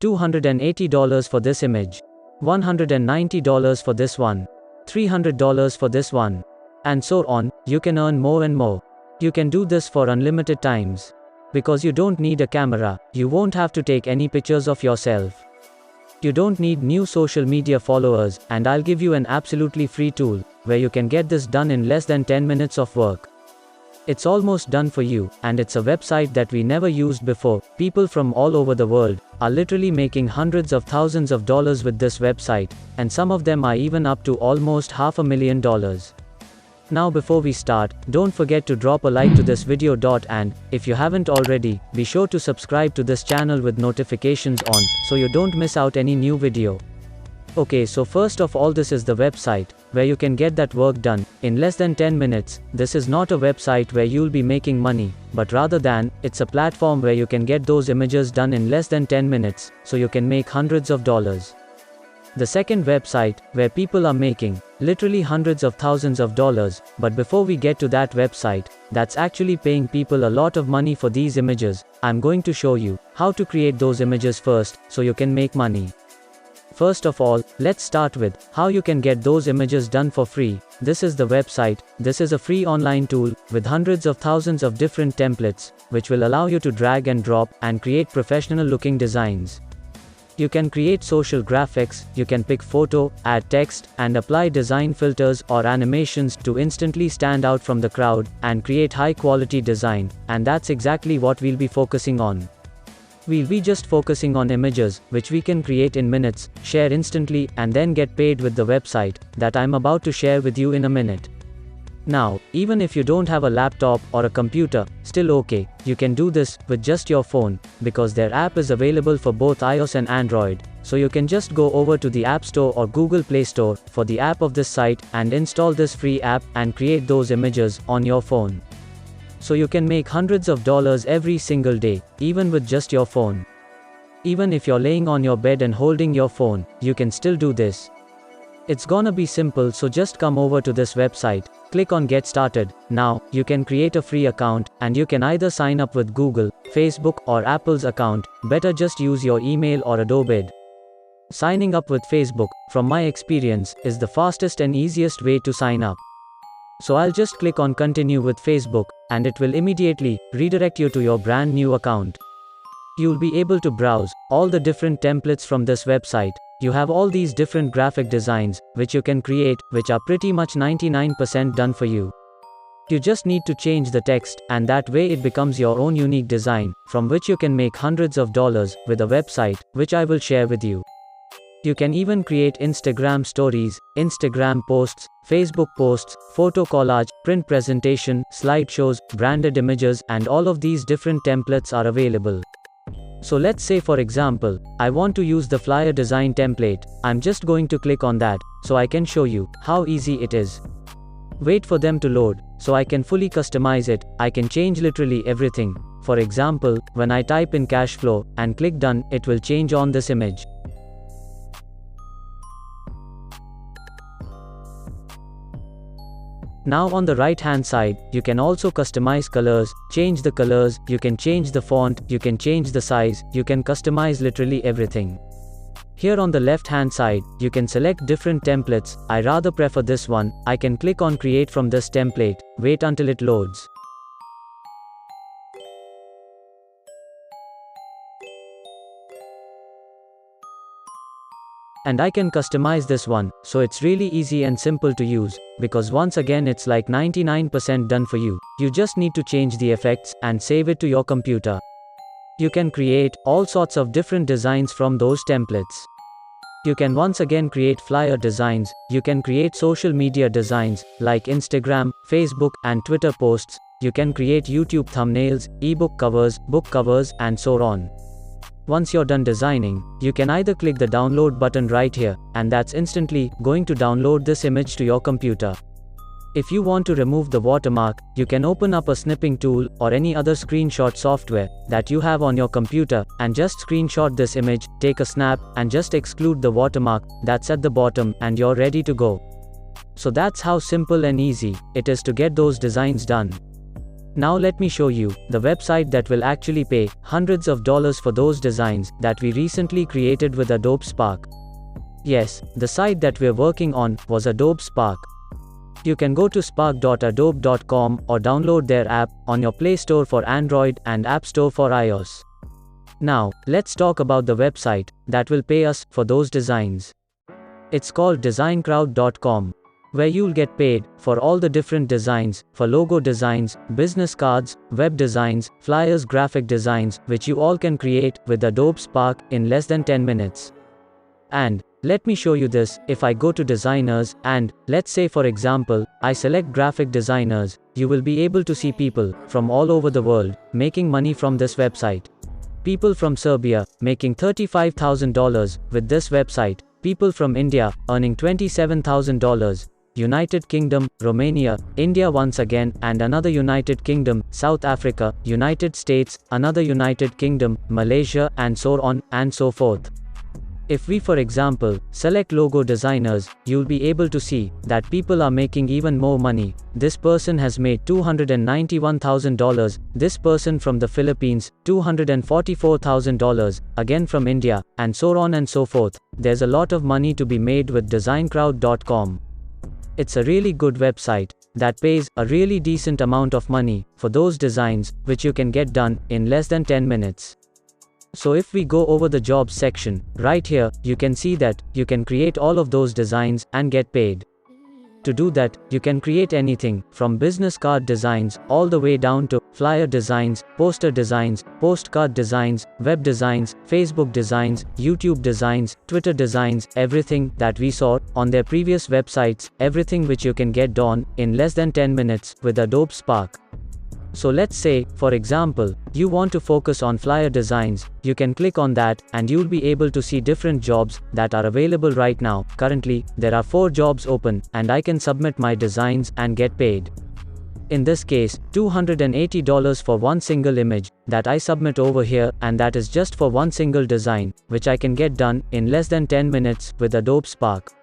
$280 for this image, $190 for this one, $300 for this one, and so on. You can earn more and more. You can do this for unlimited times. Because you don't need a camera, you won't have to take any pictures of yourself. You don't need new social media followers, and I'll give you an absolutely free tool, where you can get this done in less than 10 minutes of work. It's almost done for you, and it's a website that we never used before. People from all over the world are literally making hundreds of thousands of dollars with this website, and some of them are even up to almost $500,000. Now before we start, don't forget to drop a like to this video. And, if you haven't already, be sure to subscribe to this channel with notifications on, so you don't miss out any new video. Okay, so first of all, this is the website, where you can get that work done, in less than 10 minutes. This is not a website where you'll be making money, but rather than, it's a platform where you can get those images done in less than 10 minutes, so you can make hundreds of dollars. The second website, where people are making, literally hundreds of thousands of dollars, but before we get to that website, that's actually paying people a lot of money for these images, I'm going to show you, how to create those images first, so you can make money. First of all, let's start with, how you can get those images done for free. This is the website. This is a free online tool, with hundreds of thousands of different templates, which will allow you to drag and drop, and create professional looking designs. You can create social graphics, you can pick photo, add text, and apply design filters or animations to instantly stand out from the crowd, and create high quality design, and that's exactly what we'll be focusing on. We'll be just focusing on images, which we can create in minutes, share instantly, and then get paid with the website, that I'm about to share with you in a minute. Now, even if you don't have a laptop or a computer, still okay, you can do this with just your phone, because their app is available for both iOS and Android, so you can just go over to the App Store or Google Play Store for the app of this site, and install this free app, and create those images on your phone. So you can make hundreds of dollars every single day, even with just your phone. Even if you're laying on your bed and holding your phone, you can still do this. It's gonna be simple, so just come over to this website, click on Get Started. Now, you can create a free account, and you can either sign up with Google, Facebook, or Apple's account. Better just use your email or Adobe. Signing up with Facebook, from my experience, is the fastest and easiest way to sign up. So I'll just click on Continue with Facebook, and it will immediately redirect you to your brand new account. You'll be able to browse all the different templates from this website. You have all these different graphic designs, which you can create, which are pretty much 99% done for you. You just need to change the text, and that way it becomes your own unique design, from which you can make hundreds of dollars, with a website, which I will share with you. You can even create Instagram stories, Instagram posts, Facebook posts, photo collage, print presentation, slideshows, branded images, and all of these different templates are available. So let's say, for example, I want to use the flyer design template. I'm just going to click on that, so I can show you how easy it is. Wait for them to load, so I can fully customize it. I can change literally everything. For example, when I type in cash flow, and click done, it will change on this image. Now on the right hand side, you can also customize colors, change the colors, you can change the font, you can change the size, you can customize literally everything. Here on the left hand side, you can select different templates. I rather prefer this one. I can click on create from this template, wait until it loads. And I can customize this one, so it's really easy and simple to use, because once again it's like 99% done for you. You just need to change the effects, and save it to your computer. You can create all sorts of different designs from those templates. You can once again create flyer designs, you can create social media designs, like Instagram, Facebook, and Twitter posts, you can create YouTube thumbnails, ebook covers, book covers, and so on. Once you're done designing, you can either click the download button right here, and that's instantly going to download this image to your computer. If you want to remove the watermark, you can open up a snipping tool, or any other screenshot software that you have on your computer, and just screenshot this image, take a snap, and just exclude the watermark that's at the bottom, and you're ready to go. So that's how simple and easy it is to get those designs done. Now let me show you the website that will actually pay hundreds of dollars for those designs that we recently created with Adobe Spark. Yes, the site that we're working on was Adobe Spark. You can go to spark.adobe.com or download their app on your Play Store for Android and App Store for iOS. Now, let's talk about the website that will pay us for those designs. It's called designcrowd.com, where you'll get paid for all the different designs, for logo designs, business cards, web designs, flyers, graphic designs, which you all can create with Adobe Spark in less than 10 minutes. And let me show you this. If I go to designers and, let's say for example, I select graphic designers, you will be able to see people from all over the world making money from this website. People from Serbia making $35,000 with this website. People from India earning $27,000. United Kingdom, Romania, India once again, and another United Kingdom, South Africa, United States, another United Kingdom, Malaysia, and so on and so forth. If we, for example, select logo designers, you'll be able to see that people are making even more money. This person has made $291,000, this person from the Philippines, $244,000, again from India, and so on and so forth. There's a lot of money to be made with designcrowd.com. It's a really good website that pays a really decent amount of money for those designs, which you can get done in less than 10 minutes. So if we go over the jobs section, right here, you can see that you can create all of those designs and get paid. To do that, you can create anything from business card designs all the way down to flyer designs, poster designs, postcard designs, web designs, Facebook designs, YouTube designs, Twitter designs, everything that we saw on their previous websites, everything which you can get done in less than 10 minutes with Adobe Spark. So let's say, for example, you want to focus on flyer designs, you can click on that and you'll be able to see different jobs that are available right now. Currently, there are 4 jobs open and I can submit my designs and get paid. In this case, $280 for one single image that I submit over here, and that is just for one single design, which I can get done in less than 10 minutes with Adobe Spark.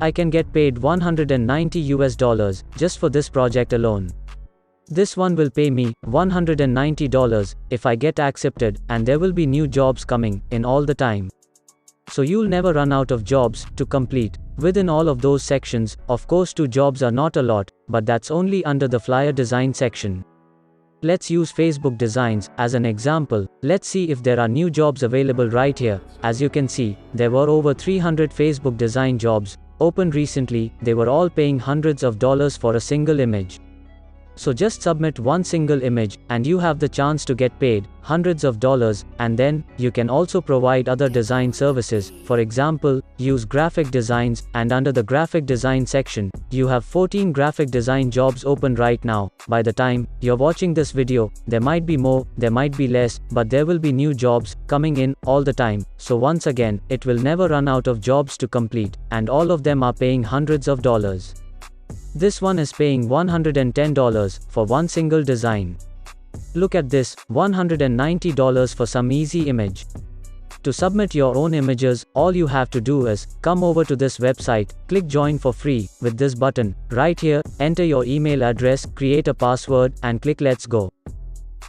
I can get paid $190 just for this project alone. This one will pay me $190 if I get accepted, and there will be new jobs coming in all the time. So you'll never run out of jobs to complete. Within all of those sections, of course 2 jobs are not a lot, but that's only under the flyer design section. Let's use Facebook designs as an example. Let's see if there are new jobs available right here. As you can see, there were over 300 Facebook design jobs opened recently. They were all paying hundreds of dollars for a single image. So just submit one single image, and you have the chance to get paid hundreds of dollars, and then, you can also provide other design services. For example, use graphic designs, and under the graphic design section, you have 14 graphic design jobs open right now. By the time you're watching this video, there might be more, there might be less, but there will be new jobs coming in all the time. So once again, it will never run out of jobs to complete, and all of them are paying hundreds of dollars. This one is paying $110 for one single design. Look at this, $190 for some easy image. To submit your own images, all you have to do is come over to this website, click join for free with this button right here, enter your email address, create a password, and click let's go.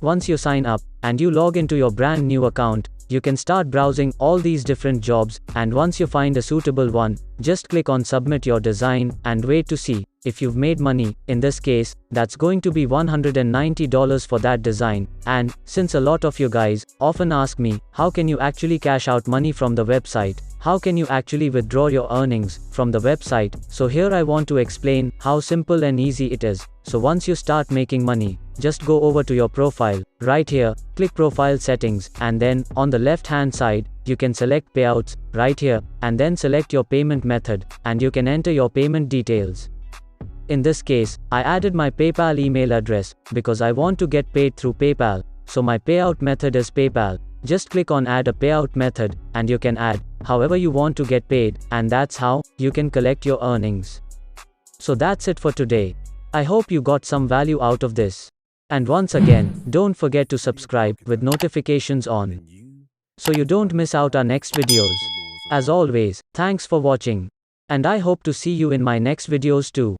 Once you sign up and you log into your brand new account, you can start browsing all these different jobs, and once you find a suitable one, just click on submit your design and wait to see if you've made money. In this case, that's going to be $190 for that design. And since a lot of you guys often ask me, how can you actually cash out money from the website? How can you actually withdraw your earnings from the website? So here I want to explain how simple and easy it is. So once you start making money, just go over to your profile, right here, click profile settings, and then, on the left hand side, you can select payouts, right here, and then select your payment method, and you can enter your payment details. In this case, I added my PayPal email address, because I want to get paid through PayPal, so my payout method is PayPal. Just click on add a payout method, and you can add however you want to get paid, and that's how you can collect your earnings. So that's it for today. I hope you got some value out of this. And once again, don't forget to subscribe with notifications on, so you don't miss out our next videos. As always, thanks for watching. And I hope to see you in my next videos too.